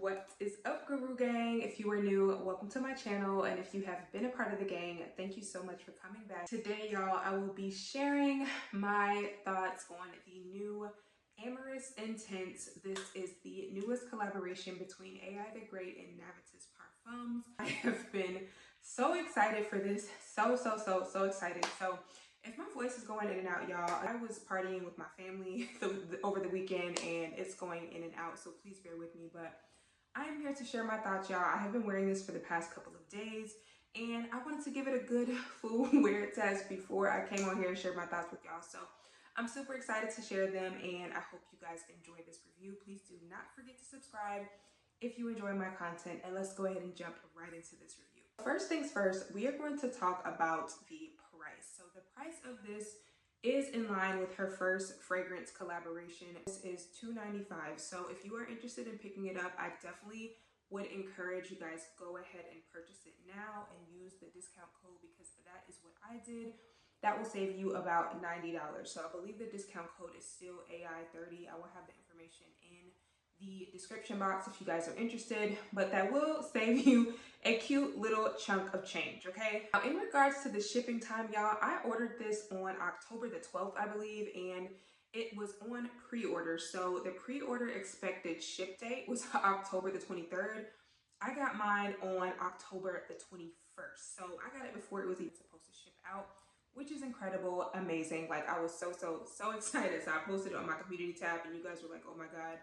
What is up, Guru Gang? If you are new, welcome to my channel, and if you have been a part of the gang, thank you so much for coming back. Today, y'all, I will be sharing my thoughts on the new Amorous Intense. This is the newest collaboration between AI the Great and Navitus Parfums. I have been so excited for this, so excited. So if my voice is going in and out, y'all, I was partying with my family over the weekend and it's going in and out, so please bear with me. But I'm here to share my thoughts, y'all. I have been wearing this for the past couple of days and I wanted to give it a good full wear test before I came on here and shared my thoughts with y'all. So I'm super excited to share them and I hope you guys enjoy this review. Please do not forget to subscribe if you enjoy my content, and let's go ahead and jump right into this review. First things first, we are going to talk about the price. So the price of this is in line with her first fragrance collaboration. This is $2.95. So if you are interested in picking it up, I definitely would encourage you guys go ahead and purchase it now and use the discount code, because that is what I did. That will save you about $90. So I believe the discount code is still AI30. I will have the information in the description box if you guys are interested, but that will save you a cute little chunk of change, okay? Now, in regards to the shipping time, y'all, I ordered this on October the 12th, I believe, and it was on pre-order. So the pre-order expected ship date was October the 23rd. I got mine on October the 21st. So I got it before it was even supposed to ship out, which is incredible, amazing. Like, I was so excited. So I posted it on my community tab and you guys were like, oh my God,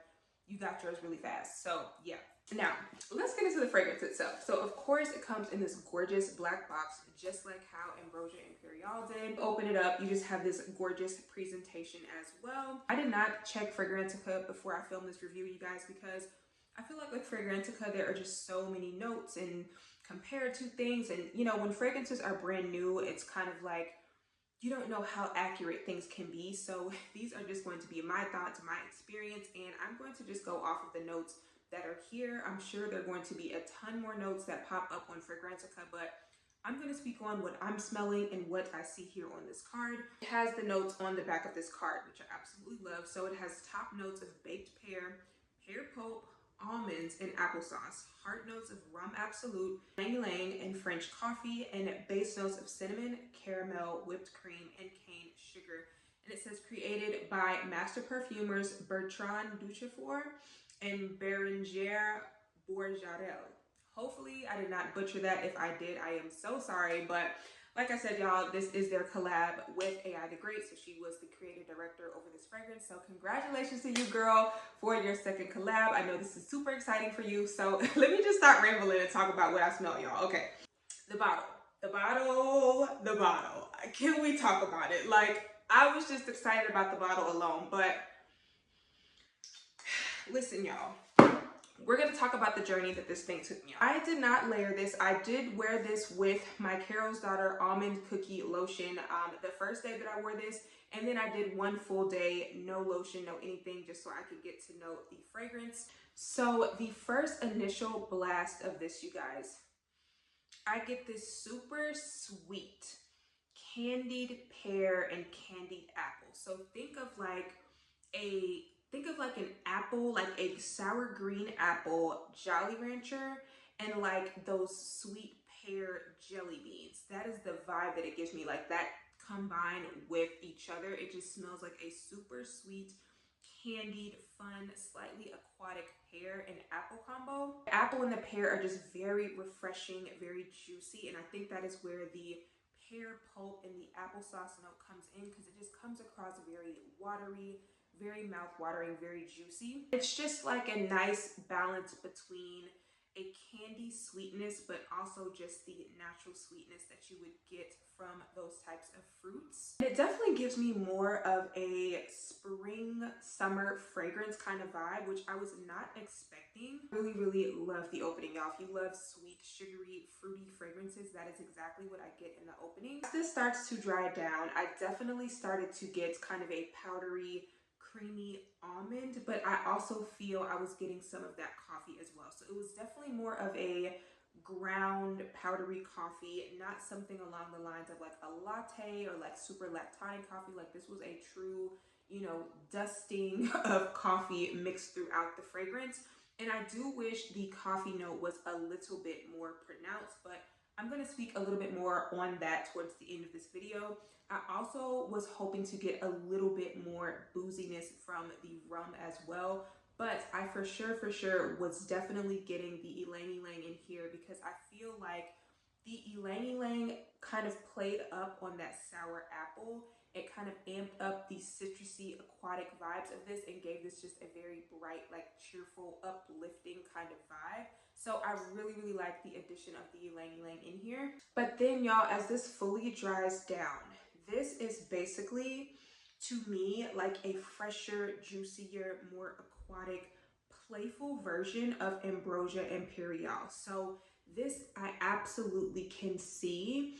you got yours really fast. So yeah. Now let's get into the fragrance itself. So of course it comes in this gorgeous black box, just like how Ambrosia Imperial did. Open it up, you just have this gorgeous presentation as well. I did not check Fragrantica before I filmed this review, you guys, because I feel like with Fragrantica there are just so many notes and compared to things, and you know, when fragrances are brand new, it's kind of like you don't know how accurate things can be. So these are just going to be my thoughts, my experience, and I'm going to just go off of the notes that are here. I'm sure there are going to be a ton more notes that pop up on Fragrantica, but I'm going to speak on what I'm smelling and what I see here on this card. It has the notes on the back of this card, which I absolutely love. So it has top notes of baked pear, pear pulp, almonds, and applesauce, heart notes of rum absolute, ylang ylang, and French coffee, and base notes of cinnamon, caramel, whipped cream, and cane sugar. And it says created by master perfumers Bertrand Duchefort and Bérengère Bourgearel. Hopefully I did not butcher that. If I did, I am so sorry, but like I said, y'all, this is their collab with AI the Great. So she was the creative director over this fragrance. So congratulations to you, girl, for your second collab. I know this is super exciting for you. So let me just start rambling and talk about what I smell, y'all. Okay, the bottle. Can we talk about it? Like, I was just excited about the bottle alone, but listen, y'all. We're going to talk about the journey that this thing took me on. I did not layer this. I did wear this with my Carol's Daughter Almond Cookie Lotion the first day that I wore this. And then I did one full day, no lotion, no anything, just so I could get to know the fragrance. So the first initial blast of this, you guys, I get this super sweet candied pear and candied apple. So think of like an apple, like a sour green apple Jolly Rancher, and like those sweet pear jelly beans. That is the vibe that it gives me. Like, that combined with each other, it just smells like a super sweet, candied, fun, slightly aquatic pear and apple combo. The apple and the pear are just very refreshing, very juicy, and I think that is where the pear pulp and the applesauce note comes in, because it just comes across very watery, very mouth-watering, very juicy. It's just like a nice balance between a candy sweetness, but also just the natural sweetness that you would get from those types of fruits. It definitely gives me more of a spring, summer fragrance kind of vibe, which I was not expecting. Really love the opening, y'all. If you love sweet, sugary, fruity fragrances, that is exactly what I get in the opening. As this starts to dry down, I definitely started to get kind of a powdery, creamy almond, but I also feel I was getting some of that coffee as well. So it was definitely more of a ground powdery coffee, not something along the lines of like a latte or like super lactonic coffee. Like, this was a true, you know, dusting of coffee mixed throughout the fragrance. And I do wish the coffee note was a little bit more pronounced, but I'm going to speak a little bit more on that towards the end of this video. I also was hoping to get a little bit more booziness from the rum as well, but I for sure was definitely getting the ylang ylang in here because I feel like the ylang ylang kind of played up on that sour apple. It kind of amped up the citrusy aquatic vibes of this and gave this just a very bright, like cheerful, uplifting kind of vibe. So I really like the addition of the ylang ylang in here. But then y'all, as this fully dries down, this is basically, to me, like a fresher, juicier, more aquatic, playful version of Ambrosia Imperial. So this, I absolutely can see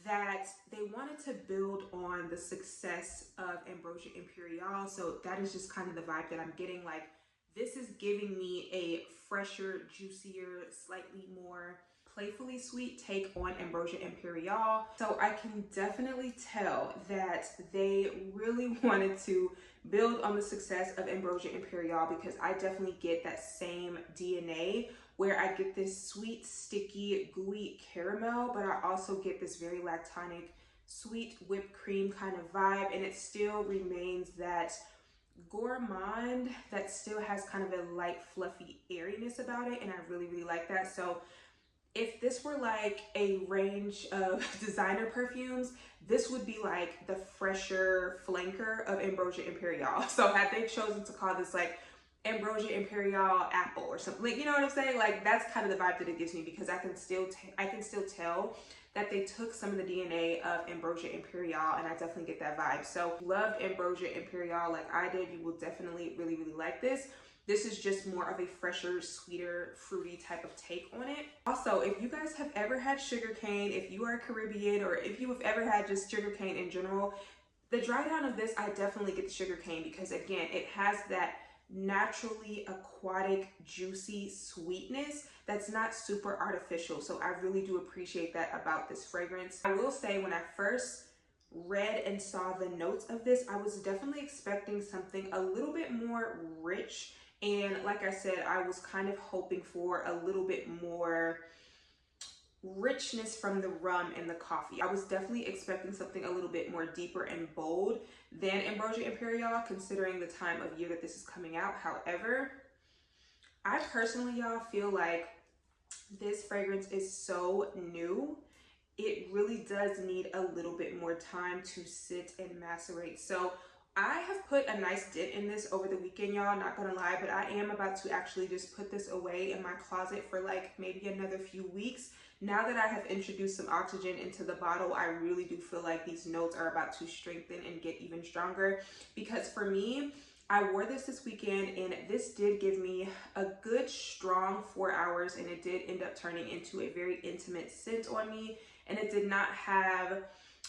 that they wanted to build on the success of Ambrosia Imperial. So that is just kind of the vibe that I'm getting. Like, this is giving me a fresher, juicier, slightly more playfully sweet take on Ambrosia Imperial. So I can definitely tell that they really wanted to build on the success of Ambrosia Imperial, because I definitely get that same DNA where I get this sweet, sticky, gooey caramel, but I also get this very lactonic, sweet whipped cream kind of vibe, and it still remains that gourmand that still has kind of a light, fluffy airiness about it, and I really like that. So if this were like a range of designer perfumes, this would be like the fresher flanker of Ambrosia Imperial. So had they chosen to call this like Ambrosia Imperial apple or something, like, you know what I'm saying? Like, that's kind of the vibe that it gives me, because I can still tell that they took some of the DNA of Ambrosia Imperial, and I definitely get that vibe. So loved Ambrosia Imperial like I did, you will definitely really like this. This is just more of a fresher, sweeter, fruity type of take on it. Also, if you guys have ever had sugarcane, if you are Caribbean, or if you have ever had just sugarcane in general, the dry down of this, I definitely get the sugarcane, because again, it has that naturally aquatic, juicy sweetness that's not super artificial. So I really do appreciate that about this fragrance. I will say, when I first read and saw the notes of this, I was definitely expecting something a little bit more rich. And like I said, I was kind of hoping for a little bit more richness from the rum and the coffee. I was definitely expecting something a little bit more deeper and bold than Ambrosia Imperial, considering the time of year that this is coming out. However, I personally, y'all, feel like this fragrance is so new. It really does need a little bit more time to sit and macerate. So I have put a nice dent in this over the weekend, y'all, not gonna lie, but I am about to actually just put this away in my closet for like maybe another few weeks. Now that I have introduced some oxygen into the bottle, I really do feel like these notes are about to strengthen and get even stronger, because for me, I wore this weekend, and this did give me a good strong 4 hours, and it did end up turning into a very intimate scent on me, and it did not have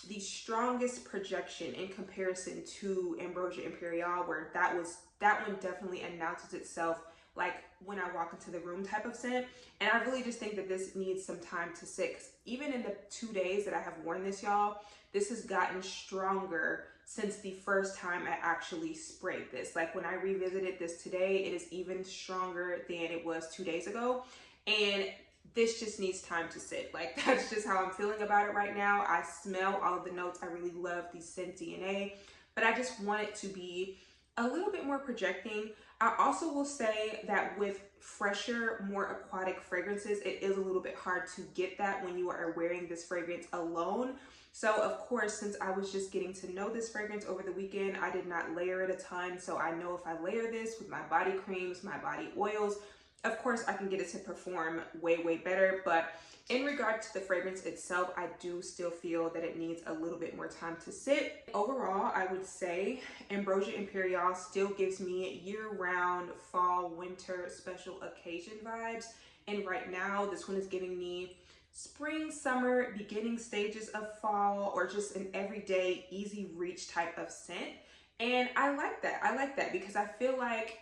the strongest projection in comparison to Ambrosia Imperial, where that one definitely announces itself like when I walk into the room type of scent. And I really just think that this needs some time to sit, 'cause even in the 2 days that I have worn this, y'all, this has gotten stronger since the first time I actually sprayed this. Like, when I revisited this today, it is even stronger than it was 2 days ago. And this just needs time to sit. Like, that's just how I'm feeling about it right now. I smell all of the notes. I really love the scent DNA, but I just want it to be a little bit more projecting. I also will say that with fresher, more aquatic fragrances, it is a little bit hard to get that when you are wearing this fragrance alone. So of course, since I was just getting to know this fragrance over the weekend, I did not layer it a ton. So I know if I layer this with my body creams, my body oils, of course I can get it to perform way better. But in regard to the fragrance itself, I do still feel that it needs a little bit more time to sit. Overall, I would say Ambrosia Imperial still gives me year-round fall, winter, special occasion vibes. And right now, this one is giving me spring, summer, beginning stages of fall, or just an everyday, easy reach type of scent. And I like that. I like that because I feel like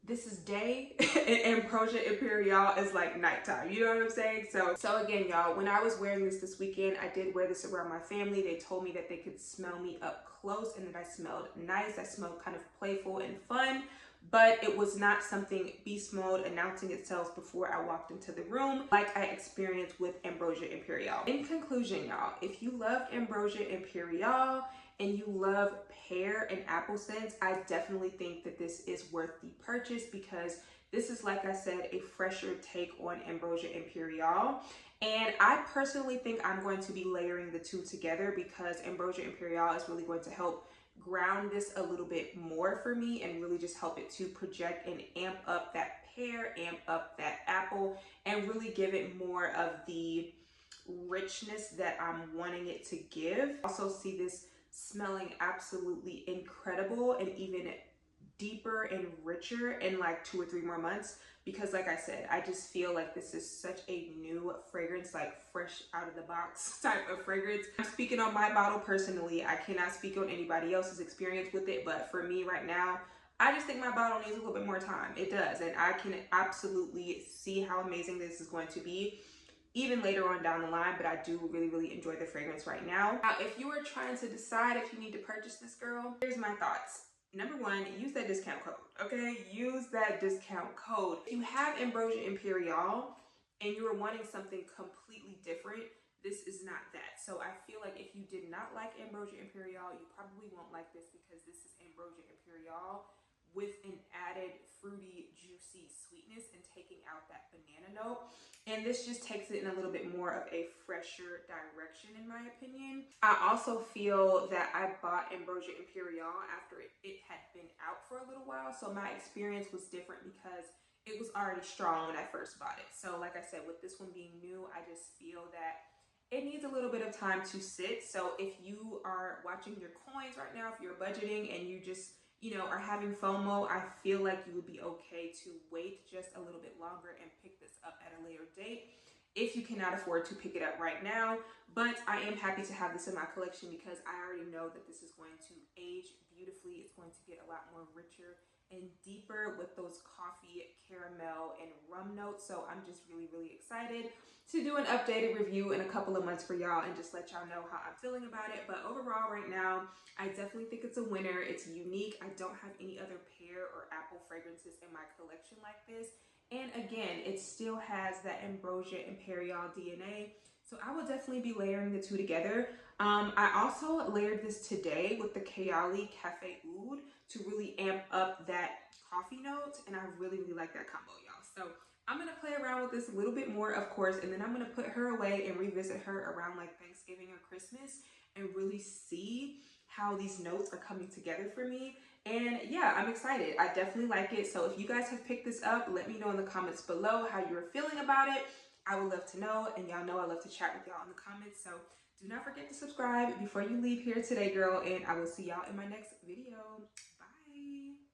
this is day and Ambrosia Imperial is like nighttime. You know what I'm saying? So again, y'all, when I was wearing this weekend, I did wear this around my family. They told me that they could smell me up close and that I smelled nice. I smelled kind of playful and fun. but it was not something beast mode announcing itself before I walked into the room like I experienced with Ambrosia Imperial. In conclusion, y'all, if you love Ambrosia Imperial and you love pear and apple scents, I definitely think that this is worth the purchase because this is, like I said, a fresher take on Ambrosia Imperial. And I personally think I'm going to be layering the two together because Ambrosia Imperial is really going to help ground this a little bit more for me and really just help it to project and amp up that pear, amp up that apple, and really give it more of the richness that I'm wanting it to give. Also see this smelling absolutely incredible and even deeper and richer in like 2 or 3 more months because, like I said, I just feel like this is such a new fragrance, like fresh out of the box type of fragrance. I'm speaking on my bottle personally. I cannot speak on anybody else's experience with it, but for me right now, I just think my bottle needs a little bit more time. It does, and I can absolutely see how amazing this is going to be even later on down the line, but I do really enjoy the fragrance right now. Now, if you are trying to decide if you need to purchase this, girl, here's my thoughts. Number one, use that discount code, okay? Use that discount code. If you have Ambrosia Imperial and you are wanting something completely different, this is not that. So I feel like if you did not like Ambrosia Imperial, you probably won't like this because this is Ambrosia Imperial with an added fruity, juicy sweetness and taking out that banana note. And this just takes it in a little bit more of a fresher direction, in my opinion. I also feel that I bought Ambrosia Imperial after it had been out for a little while. So my experience was different because it was already strong when I first bought it. So like I said, with this one being new, I just feel that it needs a little bit of time to sit. So if you are watching your coins right now, if you're budgeting and you just, you know, are having FOMO, I feel like you would be okay to wait just a little bit longer and pick this up at a later date if you cannot afford to pick it up right now. But I am happy to have this in my collection because I already know that this is going to age beautifully. It's going to get a lot more richer and deeper with those coffee, caramel, and rum notes. So I'm just really excited to do an updated review in a couple of months for y'all and just let y'all know how I'm feeling about it. But overall right now, I definitely think it's a winner. It's unique. I don't have any other pear or apple fragrances in my collection like this. And again, it still has that Ambrosia Imperial DNA. So I will definitely be layering the two together. I also layered this today with the Kayali Cafe Oud to really amp up that coffee note. And I really like that combo, y'all. So I'm going to play around with this a little bit more, of course, and then I'm going to put her away and revisit her around like Thanksgiving or Christmas and really see how these notes are coming together for me. And yeah, I'm excited. I definitely like it. So if you guys have picked this up, let me know in the comments below how you're feeling about it. I would love to know, and y'all know I love to chat with y'all in the comments. So do not forget to subscribe before you leave here today, girl, and I will see y'all in my next video. Bye.